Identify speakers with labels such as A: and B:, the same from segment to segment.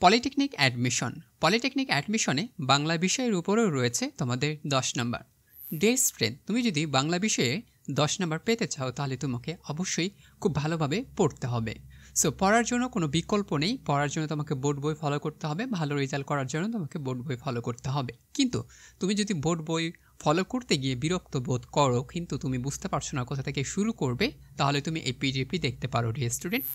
A: Polytechnic অ্যাডমিশনে Bangla বিষয়ের উপরেও রয়েছে তোমাদের 10 নম্বর। ডিয়ার স্টুডেন্ট, তুমি যদি বাংলা বিষয়ে 10 নম্বর পেতে চাও তাহলে তোমাকে অবশ্যই খুব ভালোভাবে পড়তে হবে। সো পড়ার জন্য কোনো বিকল্প নেই, পড়ার জন্য তোমাকে বোর্ড বই ফলো করতে হবে, ভালো রেজাল্ট করার জন্য তোমাকে বোর্ড বই ফলো করতে হবে। কিন্তু তুমি যদি বোর্ড বই ফলো করতে গিয়ে বিরক্ত বোধ করো, কিন্তু তুমি বুঝতে পারছো না কোথা থেকে শুরু করবে, তাহলে তুমি এই পিডিএফটি দেখতে পারো। ডিয়ার স্টুডেন্ট,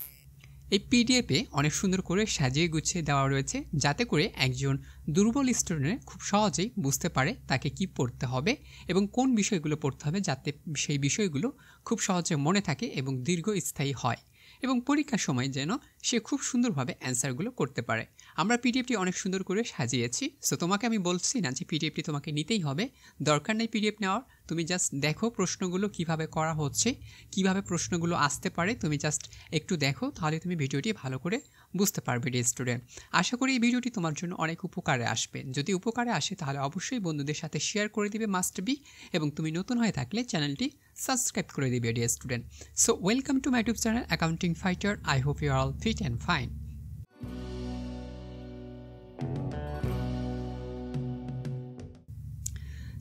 A: এই পিডিএফে অনেক সুন্দর করে সাজিয়ে গুছিয়ে দেওয়া রয়েছে, যাতে করে একজন দুর্বল স্টুডেন্ট খুব সহজেই বুঝতে পারে তাকে কি পড়তে হবে এবং কোন বিষয়গুলো পড়তে হবে, যাতে সেই বিষয়গুলো খুব সহজে মনে থাকে এবং দীর্ঘস্থায়ী হয় এবং পরীক্ষার সময় যেন সে খুব সুন্দরভাবে অ্যান্সারগুলো করতে পারে। আমরা পিডিএফটি অনেক সুন্দর করে সাজিয়েছি। সো তোমাকে আমি বলছি না যে পিডিএফটি তোমাকে নিতেই হবে, দরকার নেই পিডিএফ নেওয়ার। তুমি জাস্ট দেখো প্রশ্নগুলো কিভাবে করা হচ্ছে, কিভাবে প্রশ্নগুলো আসতে পারে, তুমি জাস্ট একটু দেখো, তাহলে তুমি ভিডিওটি ভালো করে বুঝতে পারবে। ডিয়ার স্টুডেন্ট, আশা করি এই ভিডিওটি তোমার জন্য অনেক উপকারে আসবে। যদি উপকারে আসে তাহলে অবশ্যই বন্ধুদের সাথে শেয়ার করে দিবে, মাস্ট বি, এবং তুমি নতুন হয়ে থাকলে চ্যানেলটি সাবস্ক্রাইব করে দিবে। Dear student, so welcome to my YouTube channel accounting fighter. I hope you are all fit and fine.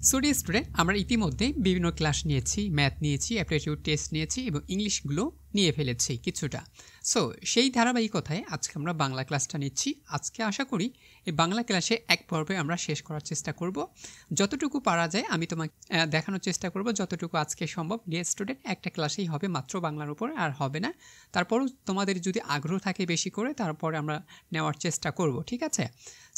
A: So dear student, আমরা ইতিমধ্যে বিভিন্ন ক্লাস নিয়েছি, ম্যাথ নিয়েছি, অ্যাপটিটিউড টেস্ট নিয়েছি এবং ইংলিশগুলো নিয়ে ফেলেছি কিছুটা। সো সেই ধারাবাহিকতায় আজকে আমরা বাংলা ক্লাসটা নিচ্ছি। আজকে আশা করি এই বাংলা ক্লাসে এক পর্বে আমরা শেষ করার চেষ্টা করব। যতটুকু পারা যায় আমি তোমাকে দেখানোর চেষ্টা করব, যতটুকু আজকে সম্ভব। ডিয়ার স্টুডেন্ট, একটা ক্লাসেই হবে মাত্র বাংলার উপর, আর হবে না। তারপরও তোমাদের যদি আগ্রহ থাকে বেশি করে, তারপরে আমরা নেওয়ার চেষ্টা করব, ঠিক আছে?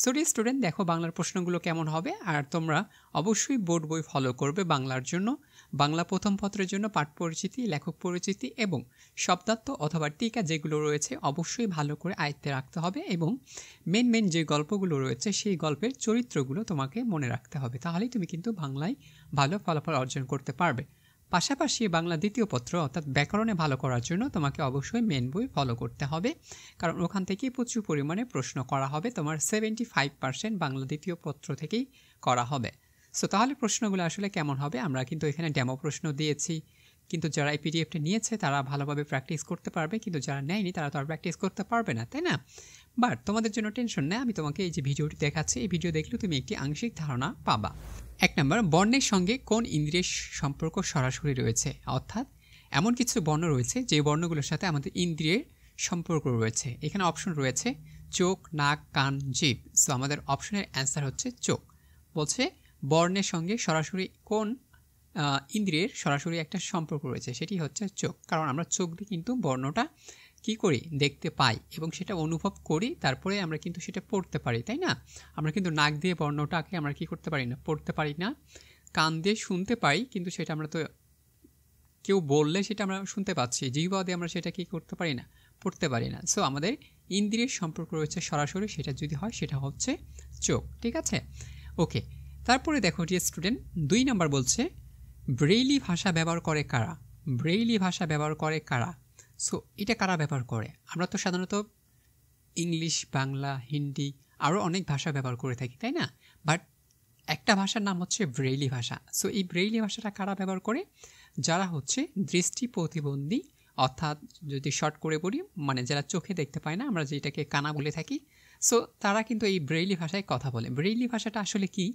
A: সো ডিয়ার স্টুডেন্ট, দেখো বাংলার প্রশ্নগুলো কেমন হবে। আর তোমরা অবশ্যই বোর্ড বই ফলো করবে বাংলার জন্য। বাংলা প্রথম পত্রের জন্য পাঠ পরিচিতি, লেখক পরিচিতি এবং শব্দার্থ অথবা টিকা যেগুলো রয়েছে অবশ্যই ভালো করে আয়ত্তে রাখতে হবে এবং মেন যে গল্পগুলো রয়েছে সেই গল্পের চরিত্রগুলো তোমাকে মনে রাখতে হবে। তাহলেই তুমি কিন্তু বাংলায় ভালো ফলাফল অর্জন করতে পারবে। পাশাপাশি বাংলা দ্বিতীয় পত্র অর্থাৎ ব্যাকরণে ভালো করার জন্য তোমাকে অবশ্যই মেন বই ফলো করতে হবে, কারণ ওখান থেকেই প্রচুর পরিমাণে প্রশ্ন করা হবে। তোমার 75% বাংলা দ্বিতীয় পত্র থেকেই করা হবে। সো তাহলে প্রশ্নগুলো আসলে কেমন হবে, আমরা কিন্তু এখানে ডেমো প্রশ্ন দিয়েছি, কিন্তু যারা এই পিডিএফটা নিয়েছে তারা ভালোভাবে প্র্যাকটিস করতে পারবে, কিন্তু যারা নেয়নি তারা তো আর প্র্যাকটিস করতে পারবে না, তাই না? বাট তোমাদের জন্য টেনশন নেই, আমি তোমাকে এই যে ভিডিওটি দেখাচ্ছি, এই ভিডিও দেখলেও তুমি একটি আংশিক ধারণা পাবা। 1 নম্বর, বর্ণের সঙ্গে কোন ইন্দ্রিয়ের সম্পর্ক সরাসরি রয়েছে, অর্থাৎ এমন কিছু বর্ণ রয়েছে যে বর্ণগুলোর সাথে আমাদের ইন্দ্রিয়ের সম্পর্ক রয়েছে। এখানে অপশন রয়েছে চোখ, নাক, কান, জিভ। সো আমাদের অপশনের অ্যান্সার হচ্ছে চোখ। বলছে বর্ণের সঙ্গে সরাসরি কোন ইন্দ্রিয়ের সরাসরি একটা সম্পর্ক রয়েছে, সেটি হচ্ছে চোখ। কারণ আমরা চোখ দিয়ে কিন্তু বর্ণটা কি করি, দেখতে পাই এবং সেটা অনুভব করি, তারপরে আমরা কিন্তু সেটা পড়তে পারি, তাই না? আমরা কিন্তু নাক দিয়ে বর্ণটাকে আমরা কি করতে পারি না, পড়তে পারি না। কান দিয়ে শুনতে পাই, কিন্তু সেটা আমরা তো কেউ বললে সেটা আমরা শুনতে পাচ্ছি, জিহ্বা দিয়ে আমরা সেটা কি করতে পারি না, পড়তে পারি না। সো আমাদের ইন্দ্রিয়ের সম্পর্ক রয়েছে সরাসরি, সেটা যদি হয় সেটা হচ্ছে চোখ, ঠিক আছে? ওকে, তারপরে দেখো ডিয়ার স্টুডেন্ট, 2 নম্বর বলছে ব্রেইলি ভাষা ব্যবহার করে কারা। ব্রেইলি ভাষা ব্যবহার করে কারা? সো এটা কারা ব্যবহার করে? আমরা তো সাধারণত ইংলিশ, বাংলা, হিন্দি আরও অনেক ভাষা ব্যবহার করে থাকি, তাই না? বাট একটা ভাষার নাম হচ্ছে ব্রেইলি ভাষা। সো এই ব্রেইলি ভাষাটা কারা ব্যবহার করে? যারা হচ্ছে দৃষ্টি প্রতিবন্ধী, অর্থাৎ যদি শর্ট করে বলি মানে যারা চোখে দেখতে পায় না, আমরা যেটাকে কানা বলে থাকি। সো তারা কিন্তু এই ব্রেইলি ভাষায় কথা বলে। ব্রেইলি ভাষাটা আসলে কি,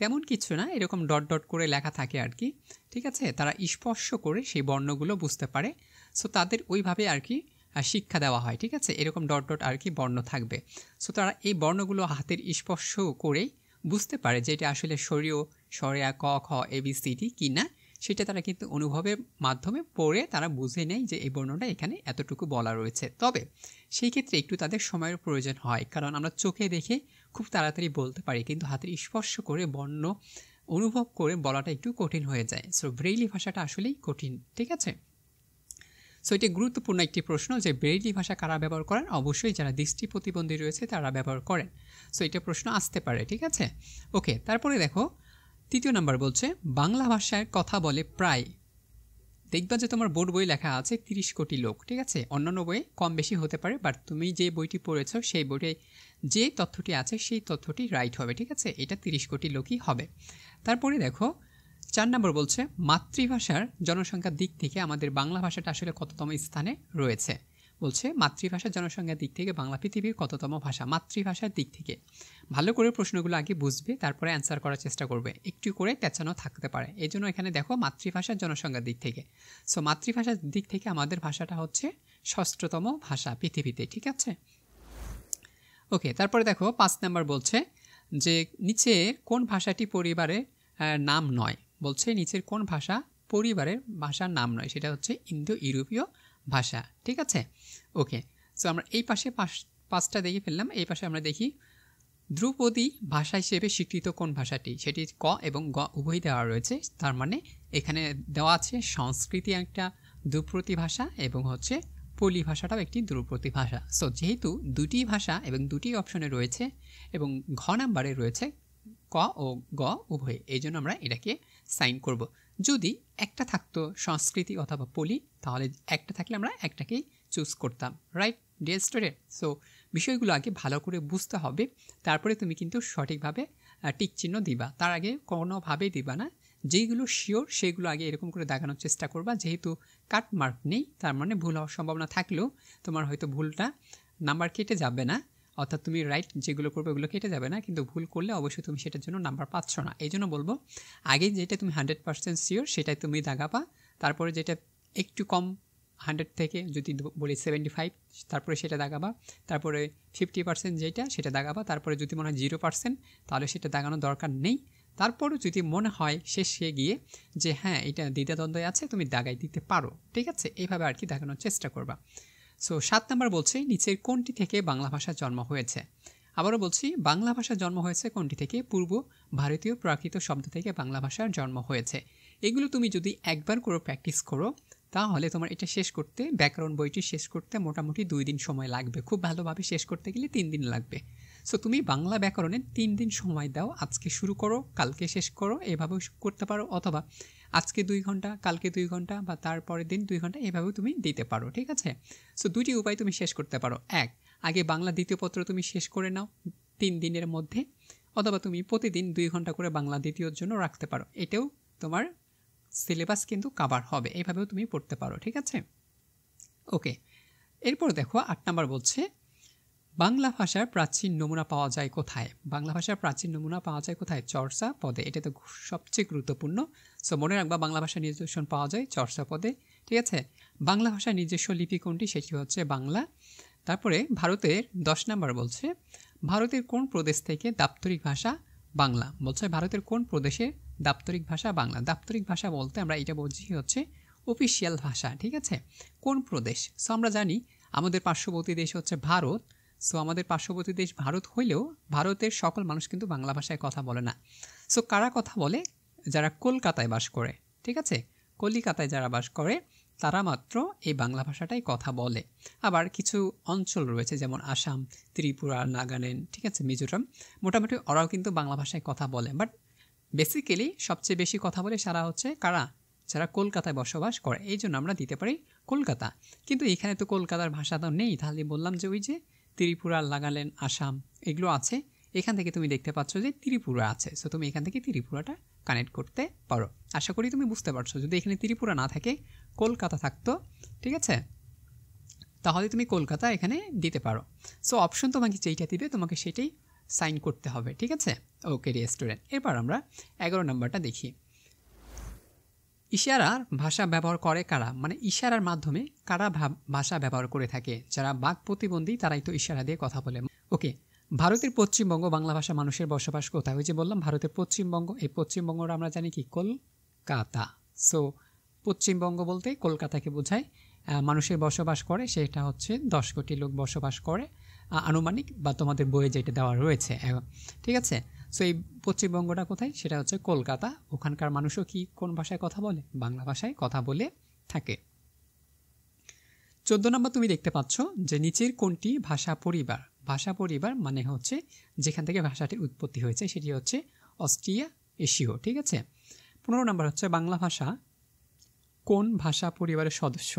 A: তেমন কিছু না, এরকম ডট ডট করে লেখা থাকে আর কি, ঠিক আছে? তারা স্পর্শ করে সেই বর্ণগুলো বুঝতে পারে। সো তাদের ওইভাবে আর কি শিক্ষা দেওয়া হয়, ঠিক আছে? এরকম ডট ডট আর কি বর্ণ থাকবে। সো তারা এই বর্ণগুলো হাতের স্পর্শ করেই বুঝতে পারে যে এটা আসলে সরিয়া ক খ ABCD কি না, সেটা তারা কিন্তু অনুভবের মাধ্যমে পড়ে তারা বুঝে নেয় যে এই বর্ণটা এখানে এতটুকু বলা রয়েছে। তবে সেই ক্ষেত্রে একটু তাদের সময়ের প্রয়োজন হয়, কারণ আমরা চোখে দেখে খুব তাড়াতাড়ি বলতে পারি, কিন্তু হাতের স্পর্শ করে বর্ণ অনুভব করে বলাটা একটু কঠিন হয়ে যায়। সো ব্রেইলি ভাষাটা আসলেই কঠিন, ঠিক আছে? সো এটা গুরুত্বপূর্ণ একটি প্রশ্ন যে ব্রেইলি ভাষা কারা ব্যবহার করেন? অবশ্যই যারা দৃষ্টি প্রতিবন্ধী রয়েছে তারা ব্যবহার করেন। সো এটা প্রশ্ন আসতে পারে, ঠিক আছে? ওকে, তারপরে দেখো 3 নম্বর বলছে বাংলা ভাষায় কথা বলে প্রায়, দেখবা যে তোমার বোর্ড বই লেখা আছে 30 কোটি লোক, ঠিক আছে? অন্যান্য বইয়ে কম বেশি হতে পারে, বাট তুমি যে বইটি পড়েছ সেই বইতে যে তথ্যটি আছে সেই তথ্যটি রাইট হবে, ঠিক আছে? এটা 30 কোটি লোকই হবে। তারপরে দেখো 4 নম্বর বলছে মাতৃভাষার জনসংখ্যার দিক থেকে আমাদের বাংলা ভাষাটা আসলে কততম স্থানে রয়েছে। বলছে মাতৃভাষার জনসংখ্যার দিক থেকে বাংলা পৃথিবীর কততম ভাষা। মাতৃভাষার দিক থেকে ভালো করে প্রশ্নগুলো আগে বুঝবে, তারপরে অ্যান্সার করার চেষ্টা করবে। একটু করে পেঁচানো থাকতে পারে, এই জন্য এখানে দেখো মাতৃভাষার জনসংখ্যার দিক থেকে। সো মাতৃভাষার দিক থেকে আমাদের ভাষাটা হচ্ছে ষষ্ঠতম ভাষা পৃথিবীতে, ঠিক আছে। ওকে, তারপরে দেখো 5 নাম্বার বলছে যে নিচের কোন ভাষাটি পরিবারের নাম নয়। বলছে নিচের কোন ভাষা পরিবারের ভাষার নাম নয়, সেটা হচ্ছে ইন্দো ইউরোপীয় ভাষা, ঠিক আছে। ওকে, সো আমরা এই পাশে পাঁচটা দেখে ফেললাম। এই পাশে আমরা দেখি ধ্রুপদী ভাষা হিসেবে স্বীকৃত কোন ভাষাটি, সেটি ক এবং গ উভয় দেওয়া রয়েছে। তার মানে এখানে দেওয়া আছে সংস্কৃতি একটা ধ্রুপদী ভাষা এবং হচ্ছে পলি ভাষাটাও একটি ধ্রুপদী ভাষা। সো যেহেতু দুটি ভাষা এবং দুটি অপশনে রয়েছে এবং ঘ নাম্বারে রয়েছে ক ও গ উভয়, এই জন্য আমরা এটাকে সাইন করব। যদি একটা থাকতো সংস্কৃতি অথবা পলি, তাহলে একটা থাকলে আমরা একটাকেই চুজ করতাম, রাইট ডিয়ার স্টুডেন্ট। সো বিষয়গুলো আগে ভালো করে বুঝতে হবে, তারপরে তুমি কিন্তু সঠিকভাবে টিক চিহ্ন দিবা। তার আগে কোনোভাবেই দিবা না, যেইগুলো শিওর সেগুলো আগে এরকম করে দেখানোর চেষ্টা করবা। যেহেতু কাট মার্ক নেই, তার মানে ভুল হওয়ার সম্ভাবনা থাকলেও তোমার হয়তো ভুলটা নাম্বার কেটে যাবে না, অর্থাৎ তুমি রাইট যেগুলো করবে ওগুলো কেটে যাবে না, কিন্তু ভুল করলে অবশ্যই তুমি সেটার জন্য নাম্বার পাচ্ছ না। এই জন্য বলবো আগে যেটা তুমি 100% শিওর সেটাই তুমি দাগাবা, তারপরে যেটা একটু কম 100 থেকে যদি বলি 75, তারপরে সেটা দাগাবা, তারপরে 50% যেটা সেটা দাগাবা, তারপরে যদি মনে হয় 0% তাহলে সেটা দাগানোর দরকার নেই। তারপরও যদি মনে হয় শেষে গিয়ে যে হ্যাঁ এটা দ্বিধাদ্বন্দ্বে আছে, তুমি দাগাই দিতে পারো, ঠিক আছে। এইভাবে আর কি দেখানোর চেষ্টা করবা। সো 7 নাম্বার বলছে নিচের কোনটি থেকে বাংলা ভাষার জন্ম হয়েছে। আবারও বলছি বাংলা ভাষার জন্ম হয়েছে কোনটি থেকে, পূর্ব ভারতীয় প্রাকৃত শব্দ থেকে বাংলা ভাষার জন্ম হয়েছে। এগুলো তুমি যদি একবার করে প্র্যাকটিস করো তাহলে তোমার এটা শেষ করতে, ব্যাকরণ বইটি শেষ করতে মোটামুটি 2 দিন সময় লাগবে, খুব ভালোভাবে শেষ করতে গেলে 3 দিন লাগবে। সো তুমি বাংলা ব্যাকরণে 3 দিন সময় দাও, আজকে শুরু করো কালকে শেষ করো, এভাবেও করতে পারো, অথবা আজকে 2 ঘন্টা কালকে 2 ঘন্টা বা তারপরের দিন 2 ঘন্টা, এভাবেও তুমি দিতে পারো, ঠিক আছে। সো দুটি উপায় তুমি শেষ করতে পারো। এক, আগে বাংলা দ্বিতীয় পত্র তুমি শেষ করে নাও 3 দিনের মধ্যে, অথবা তুমি প্রতিদিন 2 ঘন্টা করে বাংলা দ্বিতীয়র জন্য রাখতে পারো, এটাও তোমার সিলেবাস কিন্তু কভার হবে, এইভাবেও তুমি পড়তে পারো, ঠিক আছে। ওকে, এরপর দেখো 8 নাম্বার বলছে বাংলা ভাষার প্রাচীন নমুনা পাওয়া যায় কোথায়। বাংলা ভাষার প্রাচীন নমুনা পাওয়া যায় কোথায়, চর্চা পদে। এটা তো সবচেয়ে গুরুত্বপূর্ণ। সো মনে রাখবা বাংলা ভাষার নিদর্শন পাওয়া যায় চর্চা পদে, ঠিক আছে। বাংলা ভাষার নিজস্ব লিপি কোনটি, সেটি হচ্ছে বাংলা। তারপরে ভারতের 10 নাম্বার বলছে ভারতের কোন প্রদেশ থেকে দাপ্তরিক ভাষা বাংলা। বলছে ভারতের কোন প্রদেশের দাপ্তরিক ভাষা বাংলা। দাপ্তরিক ভাষা বলতে আমরা এটা বুঝি হচ্ছে অফিসিয়াল ভাষা, ঠিক আছে। কোন প্রদেশ, সো আমরা জানি আমাদের পার্শ্ববর্তী দেশ হচ্ছে ভারত। সো আমাদের পার্শ্ববর্তী দেশ ভারত হইলেও ভারতের সকল মানুষ কিন্তু বাংলা ভাষায় কথা বলে না। সো কারা কথা বলে, যারা কলকাতায় বাস করে, ঠিক আছে। কলিকাতায় যারা বাস করে তারা মাত্র এই বাংলা ভাষাটাই কথা বলে। আবার কিছু অঞ্চল রয়েছে যেমন আসাম, ত্রিপুরা, নাগাল্যান্ড, ঠিক আছে, মিজোরাম, মোটামুটি ওরাও কিন্তু বাংলা ভাষায় কথা বলে। বাট বেসিক্যালি সবচেয়ে বেশি কথা বলে সারা হচ্ছে কারা, যারা কলকাতায় বসবাস করে, এই জন্য আমরা দিতে পারি কলকাতা। কিন্তু এখানে তো কলকাতার ভাষা তো নেই, তাহলে বললাম যে ওই যে ত্রিপুরা, নাগাল্যান্ড, আসাম এগুলো আছে, এখান থেকে তুমি দেখতে পাচ্ছ যে ত্রিপুরা আছে। সো তুমি এখান থেকে ত্রিপুরাটা কানেক্ট করতে পারো। আশা করি তুমি বুঝতে পারছো। যদি এখানে ত্রিপুরা না থাকে, কলকাতা থাকতো, ঠিক আছে, তাহলে তুমি কলকাতা এখানে দিতে পারো। সো অপশন তোমাকে যেইটা দিবে তোমাকে সেটাই সাইন করতে হবে, ঠিক আছে। ওকে ডিয়ার স্টুডেন্ট, এরপর আমরা 11 নম্বরটা দেখি। ইশারার ভাষা ব্যবহার করে কারা, মানে ইশারার মাধ্যমে কারা ভাষা ব্যবহার করে থাকে। যারা বাক প্রতিবন্ধী তারাই তো ইশারা দিয়ে কথা বলে। ওকে, ভারতের পশ্চিমবঙ্গ বাংলা ভাষা মানুষের বসবাস কোথায়, ওই যে বললাম ভারতের পশ্চিমবঙ্গ, এই পশ্চিমবঙ্গটা আমরা জানি কি কলকাতা। সো পশ্চিমবঙ্গ বলতে কলকাতাকে বোঝায়। মানুষের বসবাস করে সেটা হচ্ছে 10 কোটি লোক বসবাস করে আনুমানিক, বা তোমাদের বইয়ে যেটা দেওয়া রয়েছে, ঠিক আছে। সো এই পশ্চিমবঙ্গটা কোথায়, সেটা হচ্ছে কলকাতা। ওখানকার মানুষও কি কোন ভাষায় কথা বলে, বাংলা ভাষায় কথা বলে থাকে। 14 নম্বর তুমি দেখতে পাচ্ছ যে নিচের কোনটি ভাষা পরিবার। ভাষা পরিবার মানে হচ্ছে যেখান থেকে ভাষাটির উৎপত্তি হয়েছে সেটি হচ্ছে অস্ট্রিয়া এশীয়, ঠিক আছে। 15 নম্বর হচ্ছে বাংলা ভাষা কোন ভাষা পরিবারের সদস্য,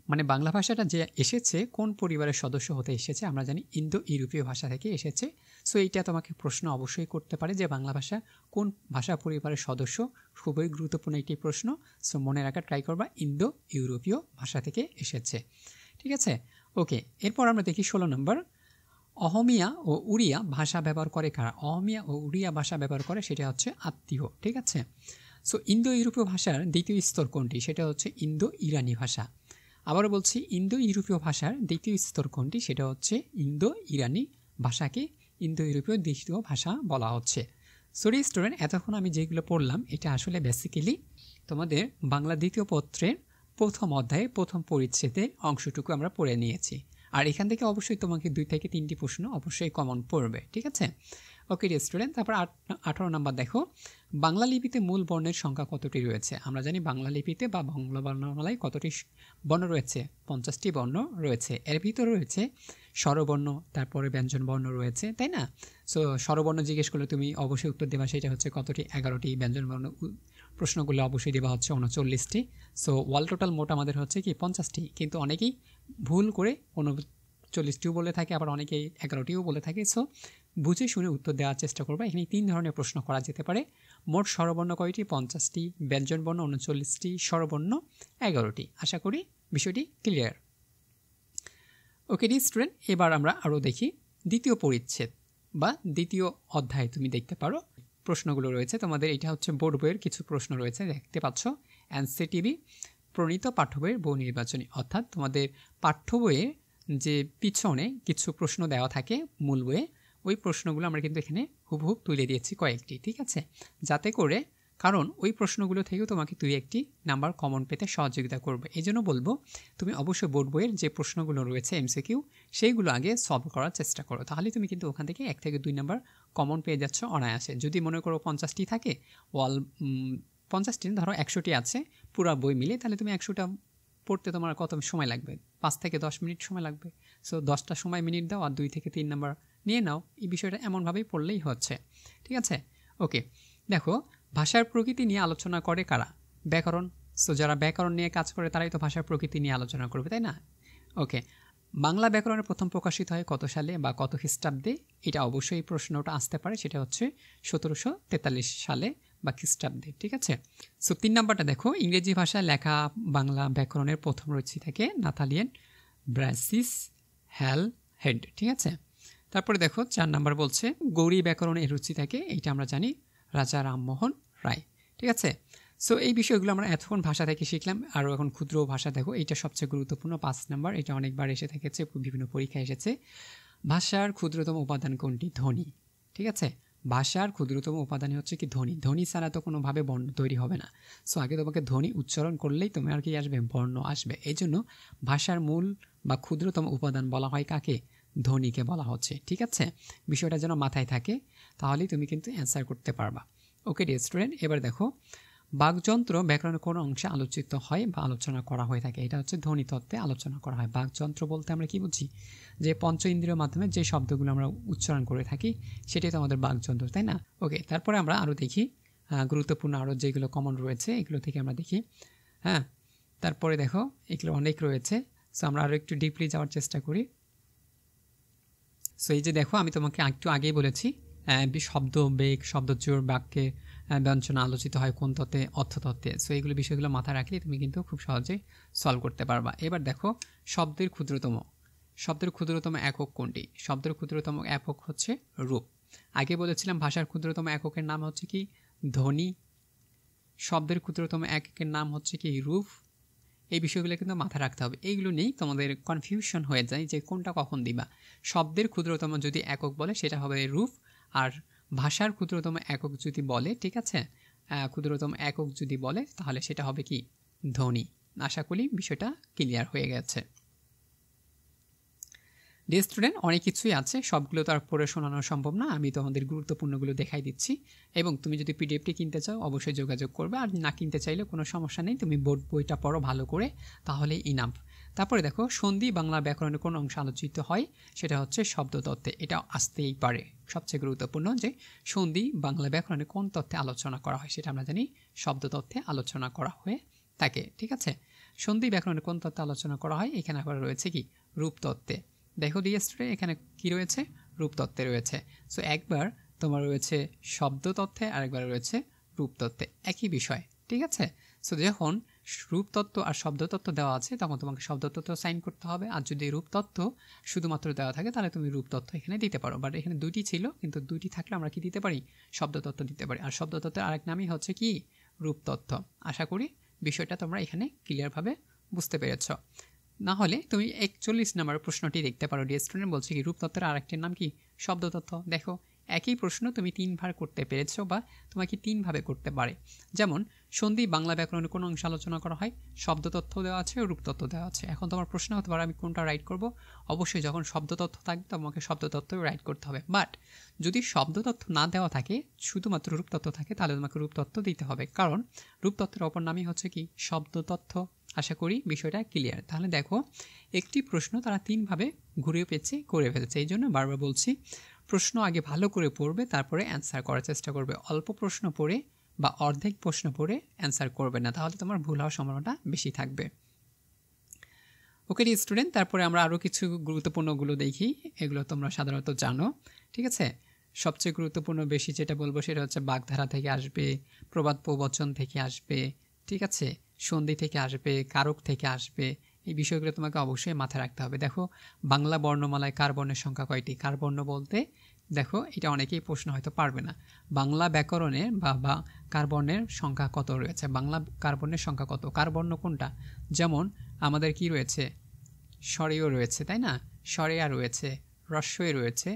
A: মানে বাংলা ভাষাটা যে এসেছে কোন পরিবারের সদস্য হতে এসেছে, আমরা জানি ইন্দো ইউরোপীয় ভাষা থেকে এসেছে। সো এইটা তোমাকে প্রশ্ন অবশ্যই করতে পারে যে বাংলা ভাষা কোন ভাষা পরিবারের সদস্য, খুবই গুরুত্বপূর্ণ একটি প্রশ্ন। সো মনে রাখা ট্রাই করবা, ইন্দো ইউরোপীয় ভাষা থেকে এসেছে, ঠিক আছে। ওকে, এরপর আমরা দেখি 16 নম্বর, অহমিয়া ও উড়িয়া ভাষা ব্যবহার করে কারা? অহমিয়া ও উড়িয়া ভাষা ব্যবহার করে সেটা হচ্ছে আত্মীয়, ঠিক আছে। সো ইন্দো ইউরোপীয় ভাষার দ্বিতীয় স্তর কোনটি? সেটা হচ্ছে ইন্দো ইরানি ভাষা। আবারও বলছি, ইন্দো ইউরোপীয় ভাষার দ্বিতীয় স্তর কোনটি? সেটা হচ্ছে ইন্দো ইরানি ভাষাকে ইন্দো ইউরোপীয় দ্বিতীয় ভাষা বলা হচ্ছে। সরি স্টুডেন্ট, এতক্ষণ আমি যেগুলো পড়লাম এটা আসলে বেসিক্যালি তোমাদের বাংলা দ্বিতীয় পত্রের প্রথম অধ্যায়ে প্রথম পরিচ্ছেদের অংশটুকু আমরা পড়ে নিয়েছি। আর এখান থেকে অবশ্যই তোমাকে 2 থেকে 3টি প্রশ্ন অবশ্যই কমন পড়বে, ঠিক আছে। ওকে ডিয়ার স্টুডেন্ট, তারপর 18 নাম্বার দেখো, বাংলা লিপিতে মূল বর্ণের সংখ্যা কতটি রয়েছে? আমরা জানি বাংলা লিপিতে বা বাংলা বর্ণমালায় কতটি বর্ণ রয়েছে? 50টি বর্ণ রয়েছে। এর ভিতরে রয়েছে স্বরবর্ণ, তারপরে ব্যঞ্জন বর্ণ রয়েছে, তাই না? সো স্বরবর্ণ জিজ্ঞেস করলে তুমি অবশ্যই উত্তর দেবা সেটা হচ্ছে কতটি? 11টি। ব্যঞ্জন বর্ণ প্রশ্নগুলো অবশ্যই দেওয়া হচ্ছে 39টি। সো ওয়াল টোটাল মোট আমাদের হচ্ছে কি 50টি, কিন্তু অনেকেই ভুল করে 39টিও বলে থাকে, আবার অনেকেই 11টিও বলে থাকে। সো বুঝে শুনে উত্তর দেওয়ার চেষ্টা করবে। এখানে 3 ধরনের প্রশ্ন করা যেতে পারে। মোট স্বরবর্ণ কয়টি? 50টি। ব্যঞ্জন বর্ণ 39টি, স্বরবর্ণ 11টি। আশা করি বিষয়টি ক্লিয়ার। ওকে ডি স্টুডেন্ট, এবার আমরা আরও দেখি দ্বিতীয় পরিচ্ছেদ বা দ্বিতীয় অধ্যায়। তুমি দেখতে পারো প্রশ্নগুলো রয়েছে তোমাদের। এটা হচ্ছে বোর্ড বইয়ের কিছু প্রশ্ন রয়েছে, দেখতে পাচ্ছ। এনসিটিভি প্রণীত পাঠ্য বইয়ের বহু নির্বাচনী, অর্থাৎ তোমাদের পাঠ্য বইয়ের যে পিছনে কিছু প্রশ্ন দেওয়া থাকে মূল বইয়ে, ওই প্রশ্নগুলো আমরা কিন্তু এখানে হুবহুব তুলে দিয়েছি কয়েকটি, ঠিক আছে, যাতে করে, কারণ ওই প্রশ্নগুলো থেকেও তোমাকে 2-1টি নাম্বার কমন পেতে সহযোগিতা করবে। এই জন্য বলবো তুমি অবশ্যই বোর্ড বইয়ের যে প্রশ্নগুলো রয়েছে এমসিকিউ, সেইগুলো আগে সলভ করার চেষ্টা করো, তাহলে তুমি কিন্তু ওখান থেকে 1 থেকে 2 নাম্বার কমন পেয়ে যাচ্ছ অনায়াসে। যদি মনে করো 50টি থাকে, 50টি ধরো 100টি আছে পুরো বই মিলে, তাহলে তুমি 100টা পড়তে তোমার কত সময় লাগবে? 5 থেকে 10 মিনিট সময় লাগবে। সো 10টা সময় মিনিট দাও আর 2 থেকে 3 নাম্বার নিয়ে নাও। এই বিষয়টা এমনভাবেই পড়লেই হচ্ছে, ঠিক আছে। ওকে, দেখো ভাষার প্রকৃতি নিয়ে আলোচনা করে কারা? ব্যাকরণ। সো যারা ব্যাকরণ নিয়ে কাজ করে তারাই তো ভাষার প্রকৃতি নিয়ে আলোচনা করবে, তাই না? ওকে, বাংলা ব্যাকরণের প্রথম প্রকাশিত হয় কত সালে বা কত খ্রিস্টাব্দে? এটা অবশ্যই প্রশ্নটা আসতে পারে, সেটা হচ্ছে 1743 সালে বা খ্রিস্টাব্দে, ঠিক আছে। সো 3 নাম্বারটা দেখো, ইংরেজি ভাষায় লেখা বাংলা ব্যাকরণের প্রথম রচয়িতা থেকে নাথালিয়েন ব্রাসিস হ্যাল হেড, ঠিক আছে। তারপরে দেখো 4 নাম্বার বলছে গৌড়ী ব্যাকরণের রুচি থাকে, এইটা আমরা জানি রাজা রামমোহন রায়, ঠিক আছে। সো এই বিষয়গুলো আমরা এতক্ষণ ভাষা থেকে শিখলাম। আরও এখন ক্ষুদ্র ভাষা দেখো, এইটা সবচেয়ে গুরুত্বপূর্ণ 5 নাম্বার, এটা অনেকবার এসে থেকেছে, বিভিন্ন পরীক্ষায় এসেছে। ভাষার ক্ষুদ্রতম উপাদান কোনটি? ধ্বনি, ঠিক আছে। ভাষার ক্ষুদ্রতম উপাদানই হচ্ছে কি ধ্বনি। ধ্বনি ছাড়া তো কোনোভাবে বর্ণ তৈরি হবে না। সো আগে তোমাকে ধ্বনি উচ্চারণ করলেই তোমার আর কি আসবে? বর্ণ আসবে। এই জন্য ভাষার মূল বা ক্ষুদ্রতম উপাদান বলা হয় কাকে? ধ্বনিকে বলা হচ্ছে, ঠিক আছে। বিষয়টা যেন মাথায় থাকে, তাহলেই তুমি কিন্তু অ্যান্সার করতে পারবা। ওকে ডিয়ার স্টুডেন্ট, এবার দেখো বাকযন্ত্র ব্যাকরণের কোন অংশে আলোচিত হয় বা আলোচনা করা হয়ে থাকে? এটা হচ্ছে ধ্বনিতত্ত্বে আলোচনা করা হয়। বাকযন্ত্র বলতে আমরা কি বুঝি? যে পঞ্চ ইন্দ্রিয়ের মাধ্যমে যে শব্দগুলো আমরা উচ্চারণ করে থাকি সেটাই তো আমাদের বাকযন্ত্র, তাই না? ওকে, তারপরে আমরা আরও দেখি গুরুত্বপূর্ণ আরও যেগুলো কমন রয়েছে এগুলো থেকে আমরা দেখি। হ্যাঁ, তারপরে দেখো এগুলো অনেক রয়েছে। সো আমরা আরও একটু ডিপলি যাওয়ার চেষ্টা করি। সো এই যে দেখো, আমি তোমাকে একটু আগেই বলেছি শব্দ বেগ, শব্দজোড়, বাক্যে ব্যঞ্জনা আলোচিত হয় কোন তত্ত্বে? অর্থতত্ত্বে। সো এইগুলো বিষয়গুলো মাথায় রাখলে তুমি কিন্তু খুব সহজেই সলভ করতে পারবা। এবার দেখো শব্দের ক্ষুদ্রতম একক কোনটি? শব্দের ক্ষুদ্রতম একক হচ্ছে রূপ। আগে বলেছিলাম ভাষার ক্ষুদ্রতম এককের নাম হচ্ছে কি? ধ্বনি। শব্দের ক্ষুদ্রতম এককের নাম হচ্ছে কি? রূপ। এই বিষয়গুলো কিন্তু মাথায় রাখতে হবে। এইগুলো নেই তোমাদের কনফিউশন হয়ে যায় যে কোনটা কখন দিবা। শব্দের ক্ষুদ্রতম যদি একক বলে সেটা হবে রূপ, আর ভাষার ক্ষুদ্রতম একক যদি বলে, ঠিক আছে, ক্ষুদ্রতম একক যদি বলে তাহলে সেটা হবে কি? ধ্বনি। আশা করি বিষয়টা ক্লিয়ার হয়ে গেছে। ডিয়ার স্টুডেন্ট, অনেক কিছুই আছে, সবগুলো তো আর পড়ে শোনানো সম্ভব না। আমি তোমাদের গুরুত্বপূর্ণগুলো দেখাই দিচ্ছি, এবং তুমি যদি পিডিএফটি কিনতে চাও অবশ্যই যোগাযোগ করবে, আর না কিনতে চাইলে কোনো সমস্যা নেই, তুমি বোর্ড বইটা পড়ো ভালো করে, তাহলে ইনাফ। তারপরে দেখো সন্ধি বাংলা ব্যাকরণের কোন অংশ আলোচিত হয়? সেটা হচ্ছে শব্দতত্ত্বে। এটা আসতেই পারে, সবচেয়ে গুরুত্বপূর্ণ যে সন্ধি বাংলা ব্যাকরণে কোন তত্ত্বে আলোচনা করা হয় সেটা আমরা জানি শব্দতত্ত্বে আলোচনা করা হয়ে থাকে, ঠিক আছে। সন্ধি ব্যাকরণে কোন তত্ত্বে আলোচনা করা হয়? এখানে আবার রয়েছে কি? রূপতত্ত্বে। দেখো ডিয়ার স্টুডেন্ট, এখানে কি রয়েছে? রূপতত্ত্বে রয়েছে। সো একবার তোমার রয়েছে শব্দতত্ত্বে আর একবার রয়েছে রূপতত্ত্বে, একই বিষয়, ঠিক আছে। সো যখন রূপতত্ত্ব আর শব্দতত্ত্ব দেওয়া আছে তখন তোমাকে শব্দতত্ত্ব সাইন করতে হবে, আর যদি রূপতত্ত্ব শুধুমাত্র দেওয়া থাকে তাহলে তুমি রূপতত্ত্ব এখানে দিতে পারো। বাট এখানে দুইটি ছিল, কিন্তু দুইটি থাকলে আমরা কি দিতে পারি, শব্দতত্ত্ব দিতে পারি। আর শব্দতত্ত্বের আরেক নামই হচ্ছে কি, রূপতত্ত্ব। আশা করি বিষয়টা তোমরা এখানে ক্লিয়ারভাবে বুঝতে পেরেছ। না হলে তুমি 41 নম্বর প্রশ্নটি দেখতে পারো। ডিয়ার স্টুডেন্ট বলছে কি রূপতত্ত্বের আরেকটির নাম কি, শব্দতত্ত্ব। দেখো একই প্রশ্ন তুমি 3 বার করতে পেরেছো বা তোমাকে 3 ভাবে করতে পারে। যেমন সন্ধি বাংলা ব্যাকরণে কোন অংশ আলোচনা করা হয়, শব্দতত্ত্ব দেওয়া আছে, রূপতত্ত্ব দেওয়া আছে। এখন তোমার প্রশ্ন হতে পারে আমি কোনটা রাইট করব। অবশ্যই যখন শব্দতত্ত্ব থাকবে তোমাকে শব্দতত্ত্বই রাইট করতে হবে। বাট যদি শব্দতত্ত্ব না দেওয়া থাকে, শুধুমাত্র রূপতত্ত্ব থাকে, তাহলে তোমাকে রূপতত্ত্ব দিতে হবে, কারণ রূপতত্ত্বের অপর নামই হচ্ছে কি, শব্দতত্ত্ব। আশা করি বিষয়টা ক্লিয়ার। তাহলে দেখো একটি প্রশ্ন তারা 3 ভাবে ঘুরিয়ে পেঁচে করে ফেলেছে। এই জন্য বারবার বলছি প্রশ্ন আগে ভালো করে পড়বে, তারপরে অ্যান্সার করার চেষ্টা করবে। অল্প প্রশ্ন পড়ে বা অর্ধেক প্রশ্ন পড়ে অ্যান্সার করবে না, তাহলে তোমার ভুল হওয়ার সম্ভাবনাটা বেশি থাকবে। ওকে স্টুডেন্ট, তারপরে আমরা আরও কিছু গুরুত্বপূর্ণগুলো দেখি, এগুলো তোমরা সাধারণত জানো। ঠিক আছে, সবচেয়ে গুরুত্বপূর্ণ বেশি যেটা বলবো সেটা হচ্ছে বাগধারা থেকে আসবে, প্রবাদ প্রবচন থেকে আসবে, ঠিক আছে, সন্ধি থেকে আসবে, কারক থেকে আসবে। এই বিষয়গুলো তোমাকে অবশ্যই মাথায় রাখতে হবে। দেখো বাংলা বর্ণমালায় কার বর্ণের সংখ্যা কয়টি, কার বর্ণ বলতে দেখো এটা অনেকেই প্রশ্ন হয়তো পারবে না। বাংলা ব্যাকরণে বা কার বর্ণের সংখ্যা কত রয়েছে, বাংলা কার বর্ণের সংখ্যা কত, কার বর্ণ কোনটা। যেমন আমাদের কি রয়েছে, স্বরেও রয়েছে, তাই না, স্বরেয়া রয়েছে, হ্রস্বই রয়েছে,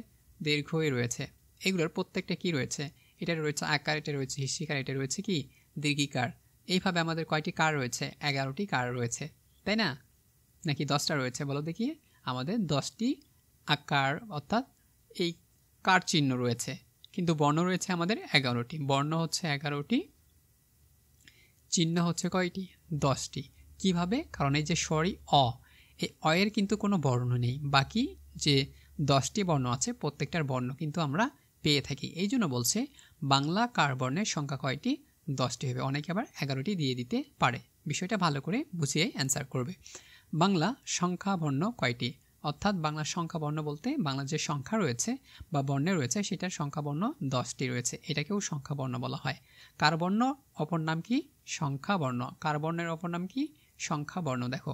A: দীর্ঘই রয়েছে। এগুলোর প্রত্যেকটা কি রয়েছে, এটা রয়েছে আকার, এটা রয়েছে হিস্যিকার, এটা রয়েছে কি দীর্ঘিকার। এইভাবে আমাদের কয়টি কার রয়েছে, 11টি কার রয়েছে, তাই না, নাকি 10টা রয়েছে বলো দেখি। আমাদের 10টি আকার অর্থাৎ এই কার চিহ্ন রয়েছে, কিন্তু বর্ণ রয়েছে আমাদের 11টি। বর্ণ হচ্ছে 11টি, চিহ্ন হচ্ছে কয়টি, 10টি। কিভাবে, কারণ এই যে স্বরই অ, এই অয়ের কিন্তু কোনো বর্ণ নেই, বাকি যে 10টি বর্ণ আছে প্রত্যেকটার বর্ণ কিন্তু আমরা পেয়ে থাকি। এই জন্য বলছে বাংলা কার বর্ণের সংখ্যা কয়টি, 10টি হবে। অনেকে আবার 11টি দিয়ে দিতে পারে। বিষয়টা ভালো করে বুঝিয়ে অ্যান্সার করবে। বাংলা সংখ্যা বর্ণ কয়টি, অর্থাৎ বাংলার সংখ্যা বর্ণ বলতে বাংলার যে সংখ্যা রয়েছে বা বর্ণে রয়েছে সেটার সংখ্যা বর্ণ 10টি রয়েছে, এটাকেও সংখ্যা বর্ণ বলা হয়। কার বর্ণ অপর নাম কি, সংখ্যা বর্ণ। কার বর্ণের অপর নাম কি, সংখ্যা বর্ণ। দেখো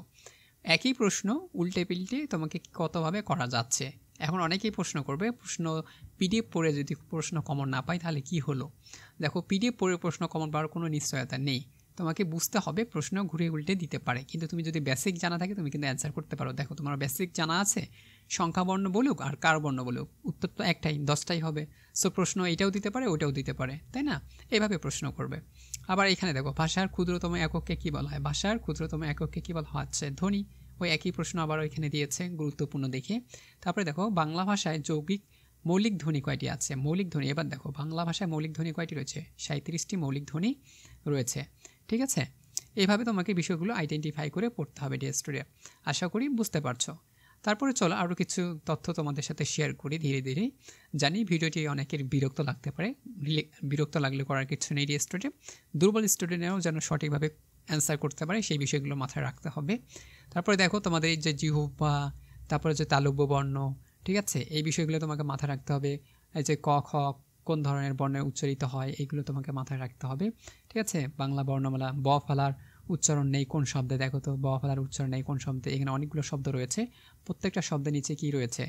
A: একই প্রশ্ন উল্টে পিল্টে তোমাকে কতভাবে করা যাচ্ছে। এখন অনেকেই প্রশ্ন করবে, প্রশ্ন পিডিএফ পড়ে যদি প্রশ্ন কমন না পাই তাহলে কি হলো। দেখো পিডিএফ পড়ে প্রশ্ন কমন পাওয়ার কোনো নিশ্চয়তা নেই, তোমাকে বুঝতে হবে প্রশ্ন ঘুরে উল্টে দিতে পারে, কিন্তু তুমি যদি বেসিক জানা থাকে তুমি কিন্তু অ্যান্সার করতে পারো। দেখো তোমার বেসিক জানা আছে, সংখ্যা বর্ণ বলুক আর কার বর্ণ বলুক, উত্তর তো একটাই, 10টাই হবে। সো প্রশ্ন এটাও দিতে পারে ওটাও দিতে পারে, তাই না, এভাবে প্রশ্ন করবে। আবার এখানে দেখো ভাষার ক্ষুদ্রতম একককে কি বলা হয়, ভাষার ক্ষুদ্রতম একককে কি বলা হচ্ছে, ধ্বনি। ওই একই প্রশ্ন আবার ওইখানে দিয়েছে, গুরুত্বপূর্ণ দেখে। তারপরে দেখো বাংলা ভাষায় যৌগিক মৌলিক ধ্বনি কয়টি আছে, মৌলিক ধ্বনি। এবার দেখো বাংলা ভাষায় মৌলিক ধ্বনি কয়টি রয়েছে, 37টি মৌলিক ধ্বনি রয়েছে। ঠিক আছে, এইভাবে তোমাকে বিষয়গুলো আইডেন্টিফাই করে পড়তে হবে ডিয়ার স্টুডেন্ট। আশা করি বুঝতে পারছো। তারপরে চলো আরও কিছু তথ্য তোমাদের সাথে শেয়ার করি ধীরে ধীরে। জানি ভিডিওটি অনেকের বিরক্ত লাগতে পারে, বিরক্ত লাগলে করার কিছু নেই ডিয়ার স্টুডেন্ট। দুর্বল স্টুডেন্টরাও যেন সঠিকভাবে অ্যান্সার করতে পারে সেই বিষয়গুলো মাথায় রাখতে হবে। তারপরে দেখো তোমাদের এই যে জিহ্বা, তারপরে যে তালব্য বর্ণ, ঠিক আছে, এই বিষয়গুলো তোমাকে মাথায় রাখতে হবে। এই যে ক খ কোন ধরনের বর্ণে উচ্চারিত হয় এইগুলো তোমাকে মাথায় রাখতে হবে। ঠিক আছে, বাংলা বর্ণমালা ব ফলার উচ্চারণ নেই কোন শব্দে, দেখো তো ব ফলার উচ্চারণ নেই কোন শব্দে। এখানে অনেকগুলো শব্দ রয়েছে, প্রত্যেকটা শব্দের নিচে কি রয়েছে,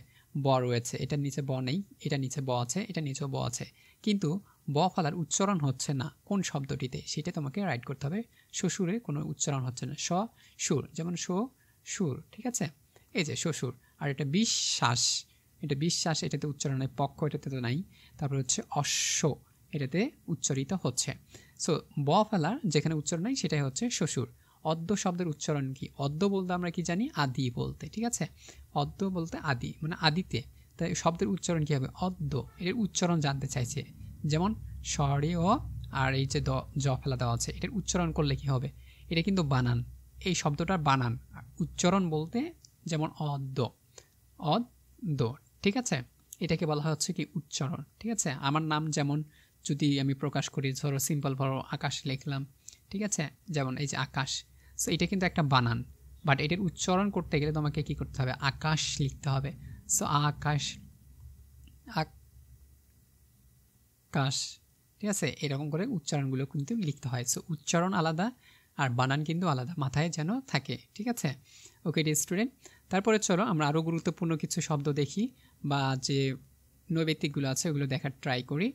A: ব রয়েছে। এটার নিচে ব নেই, এটার নিচে ব আছে, এটার নিচেও ব আছে, কিন্তু ব ফলার উচ্চারণ হচ্ছে না কোন শব্দটিতে, সেটা তোমাকে রাইট করতে হবে। শ্বশুরের কোনো উচ্চারণ হচ্ছে না, স সুর, যেমন সুর, ঠিক আছে, এই যে শ্বশুর। আর এটা বিশ্বাস, এটা বিশ্বাস, এটাতে উচ্চারণ নেই, পক্ষ এটাতে তো নাই। তারপরে হচ্ছে অশ্ব, এটাতে উচ্চারিত হচ্ছে। সো ব ফেলার যেখানে উচ্চারণ নাই সেটাই হচ্ছে শ্বশুর। অদ্য শব্দের উচ্চারণ কি, অদ্য বলতে আমরা কি জানি, আদি বলতে, ঠিক আছে, অদ্য বলতে আদি, মানে আদিতে। তাই শব্দের উচ্চারণ কী হবে, অদ্য, এর উচ্চারণ জানতে চাইছে। যেমন স্বরে অ আর এই যে জ ফেলা দেওয়া আছে, এটার উচ্চারণ করলে কি হবে, এটা কিন্তু বানান, এই শব্দটার বানান। উচ্চারণ বলতে যেমন অদ্য, ঠিক আছে, এটাকে বলা হচ্ছে কি উচ্চারণ। ঠিক আছে, আমার নাম যেমন যদি আমি প্রকাশ করি, ধরো সিম্পল ধরো আকাশ লিখলাম, ঠিক আছে, যেমন এই যে আকাশ, সো এটা কিন্তু একটা বানান, বাট এটার উচ্চারণ করতে গেলে তোমাকে কি করতে হবে, আকাশ লিখতে হবে। সো আকাশ, আকাশ, ঠিক আছে, এরকম করে উচ্চারণগুলো কিন্তু লিখতে হয়। সো উচ্চারণ আলাদা আর বানান কিন্তু আলাদা, মাথায় যেন থাকে। ঠিক আছে, ওকে ডিয়ার স্টুডেন্ট। তারপরে চলো আমরা আরও গুরুত্বপূর্ণ কিছু শব্দ দেখি, বা যে নৈবেত্তিকগুলো আছে ওগুলো দেখার ট্রাই করি।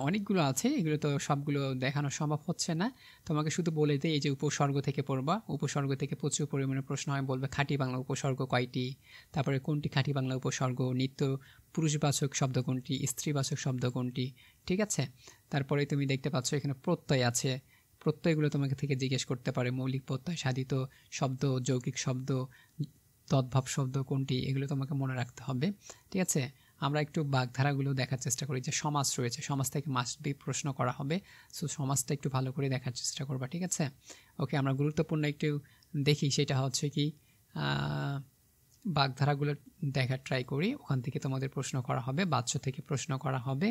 A: অনেকগুলো আছে, এগুলো তো সবগুলো দেখানো সম্ভব হচ্ছে না। তোমাকে শুধু বলে দিই, এই যে উপসর্গ থেকে পড়বা, উপসর্গ থেকে প্রচুর পরিমাণে প্রশ্ন হয়, বলবে খাঁটি বাংলা উপসর্গ কয়টি, তারপরে কোনটি খাঁটি বাংলা উপসর্গ, নিত্য পুরুষবাচক শব্দ কোনটি, স্ত্রীবাচক শব্দ কোনটি। ঠিক আছে, তারপরে তুমি দেখতে পাচ্ছ এখানে প্রত্যয় আছে, প্রত্যয়গুলো তোমাকে থেকে জিজ্ঞেস করতে পারে, মৌলিক প্রত্যয়, সাধিত শব্দ, যৌগিক শব্দ, তদ্ভব শব্দ কোনটি, এগুলো তোমাকে মনে রাখতে হবে। ঠিক আছে, আমরা একটু বাগধারাগুলো দেখার চেষ্টা করি, যে সমাজ রয়েছে, সমাজ থেকে মাস্ট বি প্রশ্ন করা হবে। সো সমাজটা একটু ভালো করে দেখার চেষ্টা করবা। ঠিক আছে, ওকে, আমরা গুরুত্বপূর্ণ একটু দেখি, সেটা হচ্ছে কি বাগধারাগুলো দেখার ট্রাই করি, ওখান থেকে তোমাদের প্রশ্ন করা হবে, বাচ্চ থেকে প্রশ্ন করা হবে।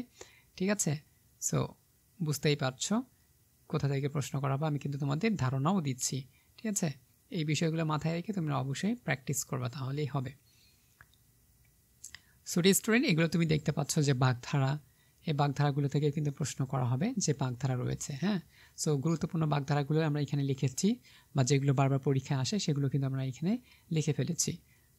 A: ঠিক আছে, সো বুঝতেই পারছো কোথা থেকে প্রশ্ন করা হবে, আমি কিন্তু তোমাদের ধারণাও দিচ্ছি। ঠিক আছে, এই বিষয়গুলো মাথায় রেখে তোমরা অবশ্যই প্র্যাকটিস করবা, তাহলেই হবে। সো ডিয়ার স্টুডেন্ট, এগুলো তুমি দেখতে পাচ্ছ যে বাগধারা, এই বাগধারাগুলো থেকে কিন্তু প্রশ্ন করা হবে, যে বাগধারা রয়েছে। হ্যাঁ, সো গুরুত্বপূর্ণ বাগধারাগুলো আমরা এখানে লিখেছি, বা যেগুলো বারবার পরীক্ষায় আসে সেগুলো কিন্তু আমরা এখানে লিখে ফেলেছি।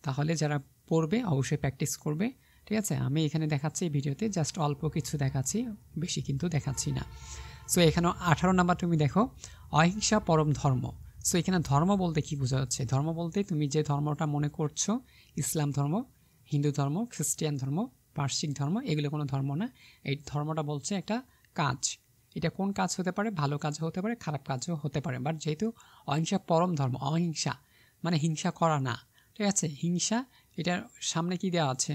A: তাহলে যারা পড়বে অবশ্যই প্র্যাকটিস করবে। ঠিক আছে, আমি এখানে দেখাচ্ছি এই ভিডিওতে জাস্ট অল্প কিছু দেখাচ্ছি, বেশি কিন্তু দেখাচ্ছি না। সো এখানে 18 নাম্বার তুমি দেখো, অহিংসা পরম ধর্ম। সো এখানে ধর্ম বলতে কি বোঝা যাচ্ছে? ধর্ম বলতে তুমি যে ধর্মটা মনে করছো, ইসলাম ধর্ম, হিন্দু ধর্ম, খ্রিস্টান ধর্ম, পার্সিক ধর্ম, এগুলো কোনো ধর্ম না। এই ধর্মটা বলছে একটা কাজ। এটা কোন কাজ হতে পারে? ভালো কাজ হতে পারে, খারাপ কাজও হতে পারে। বাট যেহেতু অহিংসা পরম ধর্ম, অহিংসা মানে হিংসা করা না। ঠিক আছে, হিংসা, এটার সামনে কি দেওয়া আছে?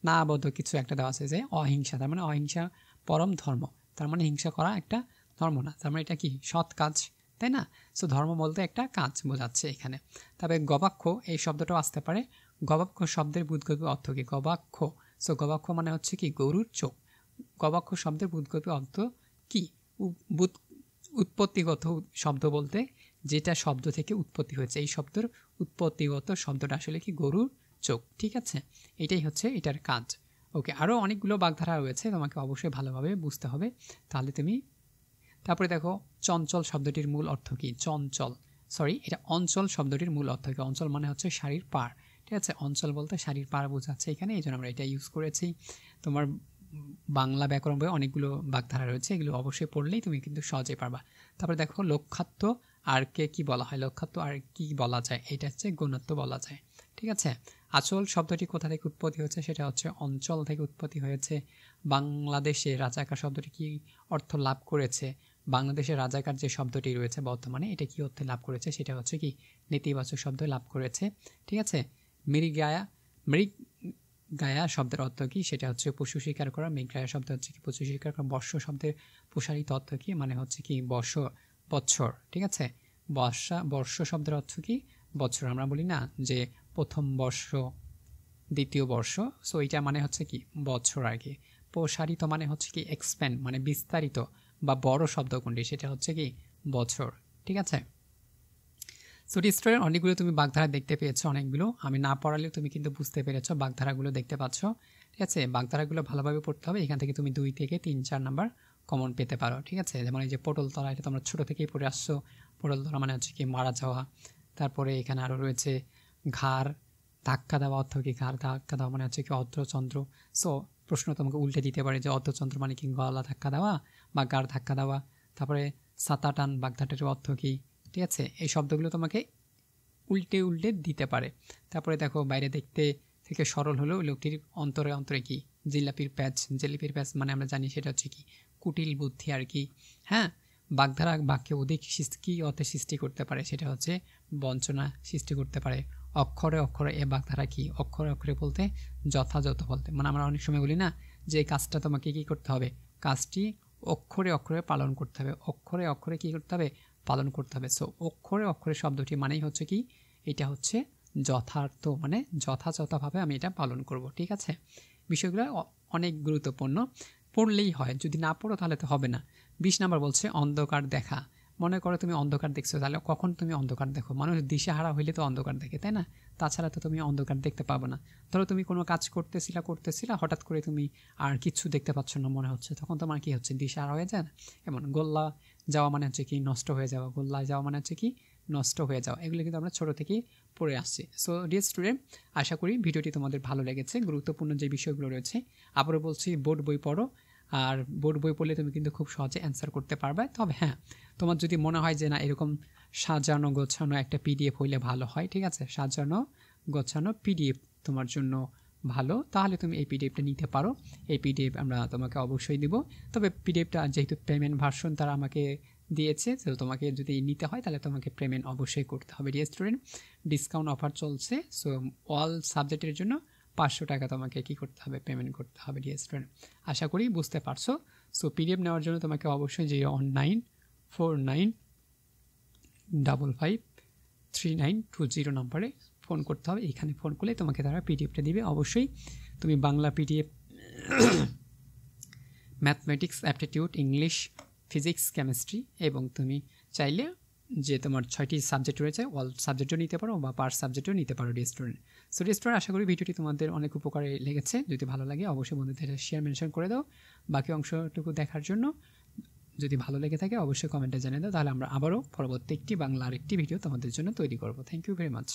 A: না আবদ্ধ কিছু একটা দেওয়া আছে, যে অহিংসা, তার মানে অহিংসা পরম ধর্ম, তার মানে হিংসা করা একটা ধর্ম না, তার মানে এটা কি সৎ কাজ, তাই না? সো ধর্ম বলতে একটা কাজ বোঝাচ্ছে এখানে। তবে গবাক্ষ এই শব্দটাও আসতে পারে। গবাক্ষ শব্দের বুদ্গর্ভী অর্থ কি? গবাক্ষ, সো গবাক্ষ মানে হচ্ছে কি গরুর চোখ। গবাক্ষ শব্দের বুদ্গর্ভী অর্থ কি? উৎপত্তিগত শব্দ বলতে যেটা শব্দ থেকে উৎপত্তি হয়েছে, এই শব্দের উৎপত্তিগত শব্দটা আসলে কি? গরুর চোখ। ঠিক আছে, এটাই হচ্ছে এটার কাজ। ওকে, আরও অনেকগুলো বাগধারা রয়েছে, তোমাকে অবশ্যই ভালোভাবে বুঝতে হবে, তাহলে তুমি। তারপরে দেখো, চঞ্চল শব্দটির মূল অর্থ কি? চঞ্চল, সরি, এটা অঞ্চল শব্দটির মূল অর্থ কি? অঞ্চল মানে হচ্ছে শাড়ির পাড়। ঠিক আছে, অঞ্চল বলতে শাড়ির পাড় বোঝাচ্ছে এখানে, এই জন্য আমরা এটা ইউজ করেছি। তোমার বাংলা ব্যাকরণ বইয়ে অনেকগুলো বাগধারা রয়েছে, এগুলো অবশ্যই পড়লেই তুমি কিন্তু সহজে পারবা। তারপরে দেখো, লক্ষ্যাত্ব আর কে কি বলা হয়? লক্ষ্যাত্ব আর কি বলা যায়? এটা হচ্ছে গৌণত্ব বলা যায়। ঠিক আছে, আঁচল শব্দটি কোথা থেকে উৎপত্তি হয়েছে? সেটা হচ্ছে অঞ্চল থেকে উৎপত্তি হয়েছে। বাংলাদেশে রাজাকার শব্দটি কি অর্থ লাভ করেছে? বাংলাদেশের রাজাকার যে শব্দটি রয়েছে বর্তমানে, এটা কি অর্থে লাভ করেছে? সেটা হচ্ছে কি নেতিবাচক শব্দ লাভ করেছে। ঠিক আছে, মৃগগায়া শব্দের অর্থ কি? সেটা হচ্ছে পশু শিকার করা। মৃগগায়া শব্দ হচ্ছে কি? পশু শিকার করা। বর্ষ শব্দের প্রসারিত অর্থ কি? মানে হচ্ছে কি বৎসর। ঠিক আছে, বর্ষ শব্দের অর্থ কি? বৎসর। আমরা বলি না যে প্রথম বর্ষ, দ্বিতীয় বর্ষ, সো এটা মানে হচ্ছে কি বৎসর আর কি। প্রসারিত মানে হচ্ছে কি এক্সপ্যান্ড, মানে বিস্তারিত বা বড় শব্দ কোনটি? সেটা হচ্ছে কি বছর। ঠিক আছে, সো স্টুডেন্ট, অনেকগুলো তুমি বাগধারা দেখতে পেয়েছো, অনেকগুলো আমি না পড়ালেও তুমি কিন্তু বুঝতে পেরেছো, বাগধারাগুলো দেখতে পাচ্ছ। ঠিক আছে, বাগধারাগুলো ভালোভাবে পড়তে হবে, এখান থেকে তুমি 2 থেকে 3-4 নাম্বার কমন পেতে পারো। ঠিক আছে, যেমন এই যে পটলতলা, এটা তোমরা ছোটো থেকেই পড়ে আসছো। পটলতলা মানে হচ্ছে কি মারা যাওয়া। তারপরে এখানে আরও রয়েছে ঘাড় ধাক্কা দেওয়া, অর্থ কি? ঘাড় ধাক্কা দেওয়া মানে হচ্ছে কি অর্ধচন্দ্র। সো প্রশ্ন তোমাকে উল্টে দিতে পারে যে অর্ধচন্দ্র মানে কি গলা ধাক্কা দেওয়া বা গাড় ধাক্কা দেওয়া। তারপরে সাতা টান বাগধাটার অর্থ কি? ঠিক আছে, এই শব্দগুলো তোমাকে উল্টে দিতে পারে। তারপরে দেখো, বাইরে দেখতে থেকে সরল হলেও লোকটির অন্তরে অন্তরে কি? জিলাপির প্যাচ মানে আমরা জানি সেটা হচ্ছে কি কুটিল বুদ্ধি আর কি। হ্যাঁ, বাগধারা বাক্যে অধিক কি অর্থে সৃষ্টি করতে পারে? সেটা হচ্ছে বঞ্চনা সৃষ্টি করতে পারে। অক্ষরে অক্ষরে এ বাগধারা কি? অক্ষরে অক্ষরে বলতে যথাযথ বলতে, মানে আমরা অনেক সময় বলি না যে কাজটা তোমাকে কি করতে হবে, কাজটি অক্ষরে অক্ষরে পালন করতে হবে, অক্ষরে অক্ষরে কি করতে হবে? পালন করতে হবে। সো অক্ষরে অক্ষরে শব্দটি মানেই হচ্ছে কি, এটা হচ্ছে যথার্থ, মানে যথাযথভাবে আমি এটা পালন করব। ঠিক আছে, বিষয়গুলো অনেক গুরুত্বপূর্ণ, পড়লেই হয়, যদি না পড়ো তাহলে তো হবে না। 20 নাম্বার বলছে অন্ধকার দেখা মনে করো তুমি অন্ধকার দেখছো, তাহলে কখন তুমি অন্ধকার দেখো? মানুষ দিশেহারা হইলে তো অন্ধকার দেখে, তাই না? তাছাড়া তো তুমি অন্ধকার দেখতে পাবো না। ধরো তুমি কোনো কাজ করতেছিলা, হঠাৎ করে তুমি আর কিচ্ছু দেখতে পাচ্ছ না মনে হচ্ছে, তখন তোমার কি হচ্ছে? দিশেহারা হয়ে যায় না? এমন গোল্লা যাওয়া মানে হচ্ছে কি নষ্ট হয়ে যাওয়া, গোল্লায় যাওয়া মানে হচ্ছে কি নষ্ট হয়ে যাওয়া। এগুলো কিন্তু আমরা ছোটো থেকেই পড়ে আসছি। সো ডিয়ার স্টুডেন্ট, আশা করি ভিডিওটি তোমাদের ভালো লেগেছে। গুরুত্বপূর্ণ যে বিষয়গুলো রয়েছে, আবারও বলছি, বোর্ড বই পড়ো। আর বোর্ড বই পড়লে তুমি কিন্তু খুব সহজে অ্যান্সার করতে পারবে। তবে হ্যাঁ, তোমার যদি মনে হয় যে না এরকম সাজানো গোছানো একটা পিডিএফ হইলে ভালো হয়, ঠিক আছে, সাজানো গোছানো পিডিএফ তোমার জন্য ভালো, তাহলে তুমি এই পিডিএফটা নিতে পারো। এই পিডিএফ আমরা তোমাকে অবশ্যই দিব। তবে পিডিএফটা যেহেতু পেমেন্ট ভার্সন তারা আমাকে দিয়েছে, তো তোমাকে যদি নিতে হয় তাহলে তোমাকে পেমেন্ট অবশ্যই করতে হবে। ডিয়ার স্টুডেন্ট, ডিসকাউন্ট অফার চলছে। সো অল সাবজেক্টের জন্য 500 টাকা তোমাকে কী করতে হবে? পেমেন্ট করতে হবে। ডিয়ার স্টুডেন্ট, আশা করি বুঝতে পারছো। সো পিডিএফ নেওয়ার জন্য তোমাকে অবশ্যই 01949553920 নাম্বারে ফোন করতে হবে। এখানে ফোন করলে তোমাকে তারা পিডিএফটা দিবে। অবশ্যই তুমি Bangla PDF, mathematics, aptitude, English, physics, chemistry, এবং তুমি চাইলে যে তোমার 6টি সাবজেক্ট রয়েছে অল সাবজেক্টও নিতে পারো বা পার সাবজেক্টও নিতে পারো। Dear student, so dear student, আশা করি ভিডিওটি তোমাদের অনেক উপকারে লেগেছে। যদি ভালো লাগে অবশ্যই বন্ধুদের শেয়ার মেনশন করে দাও। বাকি অংশটুকু দেখার জন্য যদি ভালো লেগে থাকে অবশ্যই কমেন্টে জানিয়ে দাও। তাহলে আমরা আবারও পরবর্তী একটি বাংলা আরেকটি ভিডিও তোমাদের জন্য তৈরি করব। Thank you very much.